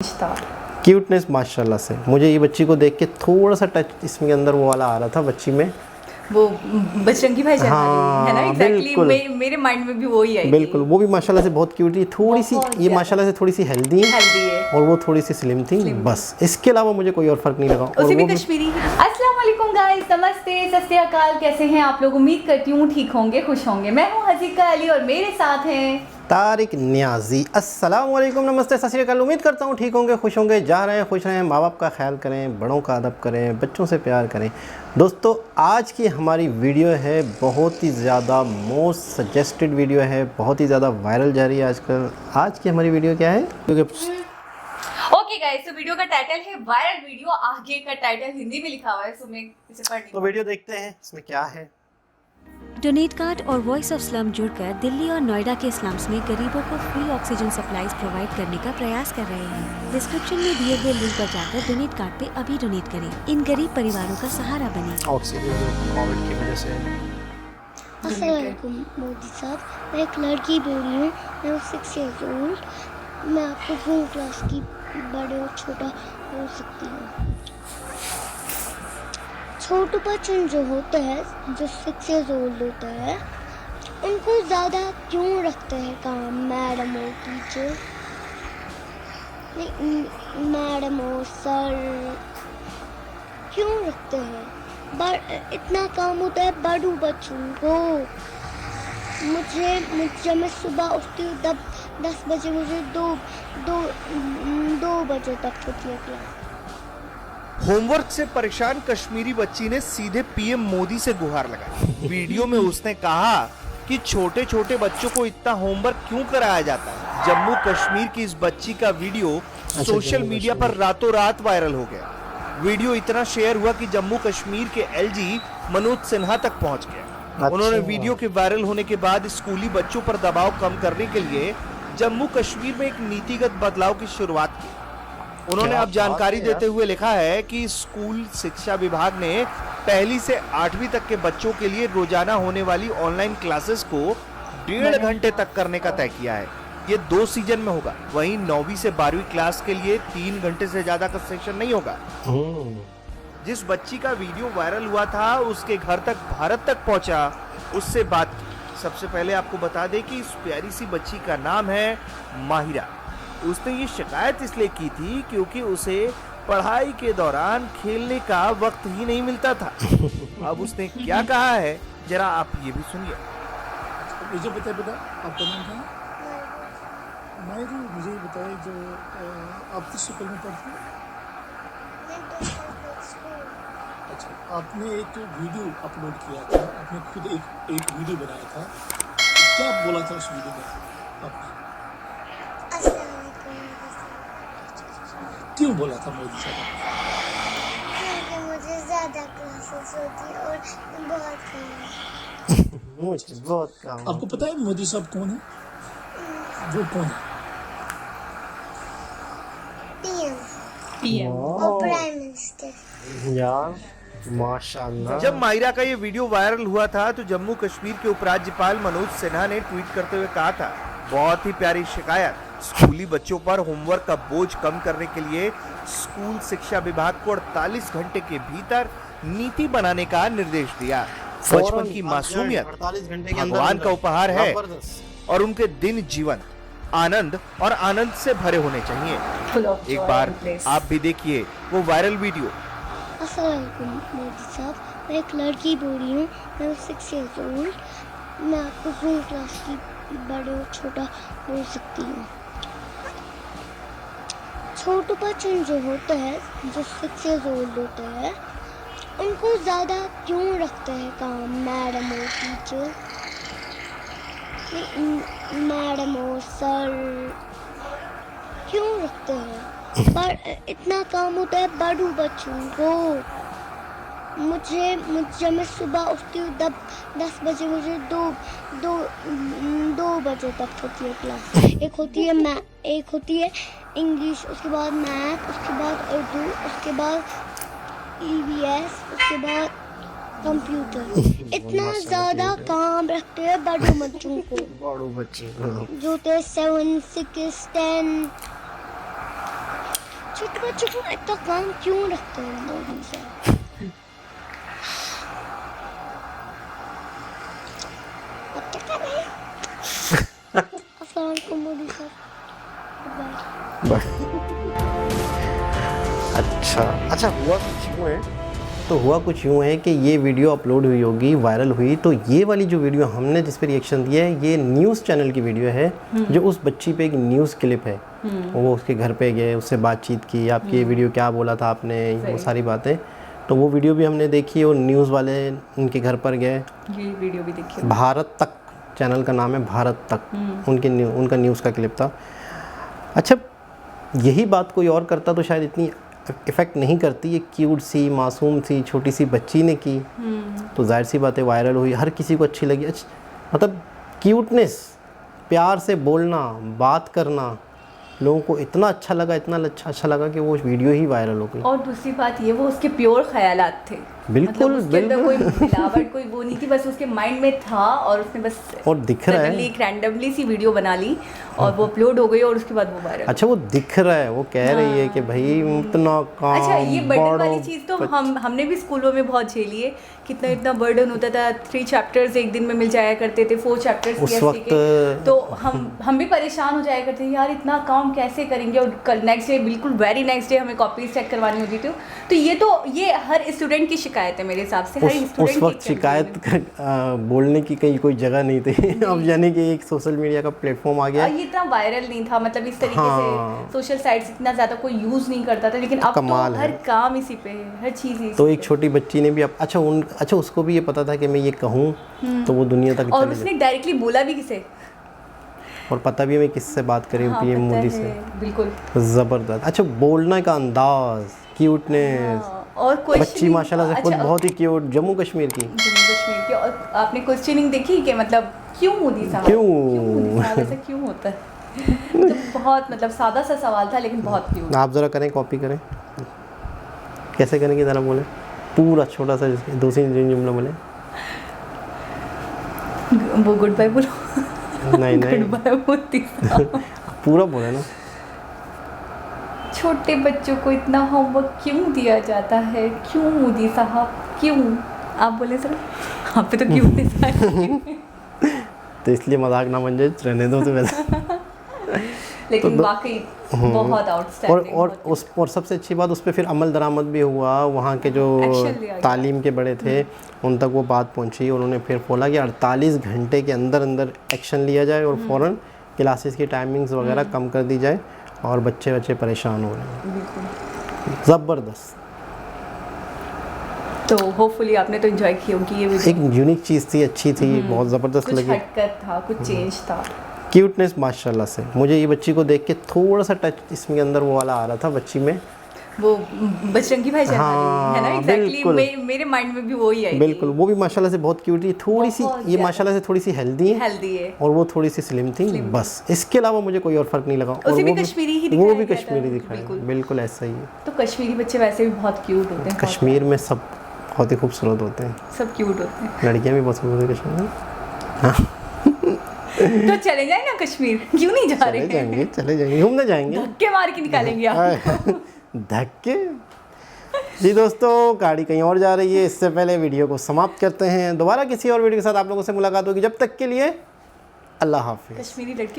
था। क्यूटनेस माशाल्लाह से मुझे ये बच्ची को देख के थोड़ा सा टच इसमें अंदर वो वाला आ रहा था बच्ची में, वो बजरंगी भाईजान हाँ, वाली है ना, एग्जैक्टली मेरे माइंड में भी वही आई बिल्कुल वो भी माशाल्लाह से बहुत क्यूट थी, थोड़ी सी ये माशाल्लाह से थोड़ी सी हेल्दी है और वो थोड़ी सी स्लिम थी बस, इसके अलावा मुझे कोई और फर्क नहीं लगा। और उसी वो भी कश्मीरी। अस्सलाम वालेकुम गाइस, नमस्ते, सत श्री अकाल, कैसे हैं आप लोग? उम्मीद करती हूँ ठीक होंगे, खुश होंगे। मैं हूँ हजीका अली और मेरे साथ हैं तारिक नियाजी। अस्सलाम वालेकुम, नमस्ते, सत श्री अकाल। उम्मीद करता हूँ ठीक होंगे, खुश होंगे, जा रहे हैं, खुश रहें, माँ बाप का ख्याल करें, बड़ों का अदब करें, बच्चों से प्यार करें। दोस्तों आज की हमारी वीडियो है बहुत ही ज़्यादा मोस्ट सजेस्टेड वीडियो है, बहुत ही ज़्यादा वायरल जा रही है आजकल। आज की हमारी वीडियो क्या है? ओके गाइस, तो वीडियो का टाइटल है वायरल वीडियो, आगे का टाइटल हिंदी में लिखा हुआ है, सो मैं इसे पढ़ नहीं। तो वीडियो देखते हैं इसमें क्या है। डोनेट कार्ड और वॉइस ऑफ स्लम जुड़कर दिल्ली और नोएडा के स्लम्स में गरीबों को फ्री ऑक्सीजन सप्लाईज प्रोवाइड करने का प्रयास कर रहे हैं। डिस्क्रिप्शन में दिए गए लिंक पर जाकर डोनेट कार्ड पे अभी डोनेट करें, इन गरीब परिवारों का सहारा बने। ऑक्सीजन कोविड की वजह से। अस्सलाम वालेकुम मोदी साहब, मैं एक लड़की बोल रही हूँ, मैं हूँ 6 years old। मैं आपको जूम क्लास की बड़े और छोटा बोल सकती हूँ। छोटे बच्चे जो होते हैं, जो 6 years old होता है, उनको ज़्यादा क्यों रखते हैं काम मैडम और टीचर, मैडम और सर क्यों रखते हैं? इतना काम होता है बड़ू बच्चों को। मुझे मैं सुबह उठती हूँ 10 बजे, मुझे दो बजे तक होती है क्लास। होमवर्क से परेशान कश्मीरी बच्ची ने सीधे पीएम मोदी से गुहार लगाई। वीडियो में उसने कहा कि छोटे छोटे बच्चों को इतना होमवर्क क्यों कराया जाता है। जम्मू कश्मीर की इस बच्ची का वीडियो सोशल मीडिया पर रातों रात वायरल हो गया। वीडियो इतना शेयर हुआ कि जम्मू कश्मीर के एलजी मनोज सिन्हा तक पहुंच गया। उन्होंने वीडियो के वायरल होने के बाद स्कूली बच्चों पर दबाव कम करने के लिए जम्मू कश्मीर में एक नीतिगत बदलाव की शुरुआत की। उन्होंने अब जानकारी देते हुए लिखा है कि स्कूल शिक्षा विभाग ने 1 से 8वीं तक के बच्चों के लिए रोजाना होने वाली ऑनलाइन क्लासेस को 1.5 घंटे तक करने का तय किया है। ये 2 सीजन में होगा। वहीं 9वीं से 12वीं क्लास के लिए 3 घंटे से ज्यादा का सेशन नहीं होगा। जिस बच्ची का वीडियो वायरल हुआ था उसके घर तक भारत तक पहुंचा, उससे बात की। सबसे पहले आपको बता दें कि इस प्यारी सी बच्ची का नाम है माहिरा। उसने ये शिकायत इसलिए की थी क्योंकि उसे पढ़ाई के दौरान खेलने का वक्त ही नहीं मिलता था। अब उसने क्या कहा है जरा आप ये भी सुनिए। मुझे बताइए बेटा, आपका नाम क्या है? मायरू, मुझे बताइए जो आप किस स्कूल में पढ़ती हैं? अच्छा, आपने एक वीडियो अपलोड किया था, आपने खुद एक वीडियो बनाया था, क्या बोला था उस वीडियो में आपने? क्यों बोला था मोदी साहब? क्योंकि मुझे ज़्यादा क्लासेस होती है और बहुत काम। मुझे बहुत काम। आपको पता है मोदी साहब कौन है? वो कौन है? पीएम और प्राइम मिनिस्टर। यार माशाल्लाह। जब माहिरा का ये वीडियो वायरल हुआ था तो जम्मू कश्मीर के उपराज्यपाल मनोज सिन्हा ने ट्वीट करते हुए कहा था, बहुत ही प्यारी शिकायत। स्कूली बच्चों पर होमवर्क का बोझ कम करने के लिए स्कूल शिक्षा विभाग को 48 घंटे के भीतर नीति बनाने का निर्देश दिया। बचपन की मासूमियत भगवान का उपहार है और उनके दिन जीवन आनंद और आनंद से भरे होने चाहिए। एक बार आप भी देखिए वो वायरल वीडियो। अस्सलाम वालेकुम मोदी साहब, मैं एक लड़की बोल रही हूँ, मैं हूँ 6 years old। मैं आपको जूम क्लास की बड़े और छोटा बोल सकती हूँ। छोटे बच्चे जो होते हैं, जो 6 years old होते हैं, उनको ज़्यादा क्यों रखते हैं काम मैडम और टीचर, मैडम और सर क्यों रखते हैं? इतना काम होता है बड़ू बच्चों को। जब मैं सुबह उठती हूँ 10 बजे, मुझे दो बजे तक होती है क्लास। एक होती है इंग्लिश, उसके बाद मैथ, उसके बाद उर्दू, उसके बाद EVS, उसके बाद कंप्यूटर। इतना ज़्यादा काम रखते हैं बड़े बच्चों को। बड़ू बच्चे जो थे 7, 6, 10 छोटे बच्चों को इतना काम क्यों रखते हैं मोदी साहब? अस्सलाम वालेकुम मोदी साहब। अच्छा हुआ कुछ यूँ है, तो हुआ कुछ यूँ है कि ये वीडियो अपलोड हुई होगी, वायरल हुई, तो ये वाली जो वीडियो हमने जिस पे रिएक्शन दिया है ये न्यूज़ चैनल की वीडियो है, जो उस बच्ची पे एक न्यूज़ क्लिप है, वो उसके घर पे गए, उससे बातचीत की, आपकी ये वीडियो क्या बोला था आपने, वो सारी बातें, तो वो वीडियो भी हमने देखी और न्यूज़ वाले उनके घर पर गए, ये वीडियो भी देखिए। भारत तक चैनल का नाम है, भारत तक, उनका न्यूज़ का क्लिप था। अच्छा, यही बात कोई और करता तो शायद इतनी इफ़ेक्ट नहीं करती, ये क्यूट सी मासूम सी छोटी सी बच्ची ने की, तो जाहिर सी बात है वायरल हुई, हर किसी को अच्छी लगी। मतलब क्यूटनेस, प्यार से बोलना, बात करना, लोगों को इतना अच्छा लगा, इतना अच्छा लगा कि वो वीडियो ही वायरल हो गई। और दूसरी बात ये, वो उसके प्योर ख्यालात थे, बिल्कुल, मतलब उसके अंदर कोई मिलावट, कोई वो नहीं थी, बस उसके माइंड में था और उसने बस और दिख रहा है एक रैंडमली सी वीडियो बना ली और वो अपलोड हो गई और उसके बाद वो वायरल। अच्छा, वो दिख रहा है, वो कह रही है कि भाई इतना काम। अच्छा, ये बर्डन वाली चीज़ तो हमने भी स्कूलों में बहुत झेली है, कितना इतना बर्डन होता था, 3 चैप्टर्स एक दिन में मिल जाया करते थे, 4 चैप्टर्स उस वक्त, तो हम भी परेशान हो जाया करते थे, यार इतना काम कैसे करेंगे, और कल नेक्स्ट डे, बिल्कुल वेरी नेक्स्ट डे हमें कॉपीज चेक करवानी होती थी। तो ये हर स्टूडेंट की शिकायत है मेरे हिसाब से, हर स्टूडेंट उस वक्त शिकायत बोलने की कहीं कोई जगह नहीं थी। अब यानी कि एक सोशल मीडिया का प्लेटफॉर्म आ गया, ये इतना वायरल नहीं था, मतलब इस तरीके से सोशल साइट्स इतना ज़्यादा कोई यूज़ नहीं करता था, लेकिन अब तो हर काम इसी पे है, हर चीज़ इसी तो एक छोटी बच्ची ने भी अच्छा उसको भी ये पता था कि मैं ये कहूँ तो वो दुनिया तक और उसने डायरेक्टली बोला भी किसे, और पता भी है मैं किससे बात कर रही हूँ, पीएम मोदी से। बिल्कुल ज़बरदस्त। अच्छा, बोलने का अंदाज, क्यूटनेस, और बच्ची माशाल्लाह से खुद बहुत ही क्यूट, जम्मू कश्मीर की। और आपने क्वेश्चनिंग देखी कि मतलब क्यों मोदी साहब, क्यों मोदी साहब ऐसा क्यों होता है? तो बहुत मतलब सादा सा सवाल था लेकिन बहुत क्यूट। आप ज़रा करें, कॉपी करें, कैसे करें कि ज़रा बोले पूरा छोटा सा, दूसरी जुमला बोले, वो गुड बाय बोलो। नहीं गुड बाय मोदी साहब पूरा बोले ना। छोटे बच्चों को इतना होमवर्क क्यों दिया जाता है, क्यों मोदी साहब, क्यों? आप बोले सर, आप पे तो क्यों तो इसलिए मजाक ना बन जाए, रहने दो तो वैसे। लेकिन तो वाकई बहुत आउटस्टैंडिंग। और सबसे अच्छी बात, उस पर फिर अमल दरामद भी हुआ, वहाँ के जो तालीम के बड़े थे उन तक वो बात पहुँची, उन्होंने फिर बोला कि 48 घंटे के अंदर अंदर एक्शन लिया जाए और फ़ौरन क्लासेस की टाइमिंग्स वगैरह कम कर दी जाए, और बच्चे परेशान हो रहे हैं। ज़बरदस्त। तो होपफुली आपने तो एंजॉय की होगी ये वीडियो। एक यूनिक चीज़ थी, अच्छी थी, बहुत ज़बरदस्त लगी, कुछ हटकर था, कुछ चेंज था, क्यूटनेस माशाल्लाह से। मुझे ये बच्ची को देख के थोड़ा सा टच इसमें अंदर वो वाला आ रहा था बच्ची में, वो बजरंगी भाईजान हाँ, है ना, एग्जैक्टली मेरे माइंड में भी वही आई। बिल्कुल, वो भी माशाल्लाह से बहुत क्यूट थी, थोड़ी सी ये माशाल्लाह से थोड़ी सी हेल्दी है और वो थोड़ी सी स्लिम थी, बस इसके अलावा मुझे कोई और फर्क नहीं लगा। और वो भी कश्मीरी ही वो भी कश्मीरी दिखाया, बिल्कुल ऐसा ही है। तो कश्मीरी बच्चे वैसे भी बहुत क्यूट होते हैं, कश्मीर में सब बहुत ही खूबसूरत होते हैं, सब क्यूट होते हैं, लड़कियाँ भी बहुत खूबसूरत है कश्मीर में। तो चले जाए ना कश्मीर, क्यों नहीं जा रहे हैं? चले जाएंगे, घूमने जाएंगे, धक्के मार के निकालेंगे आप। धक्के। जी दोस्तों, गाड़ी कहीं और जा रही है, इससे पहले वीडियो को समाप्त करते हैं, दोबारा किसी और वीडियो के साथ आप लोगों से मुलाकात होगी, जब तक के लिए अल्लाह हाफिज़। कश्मीरी लड़की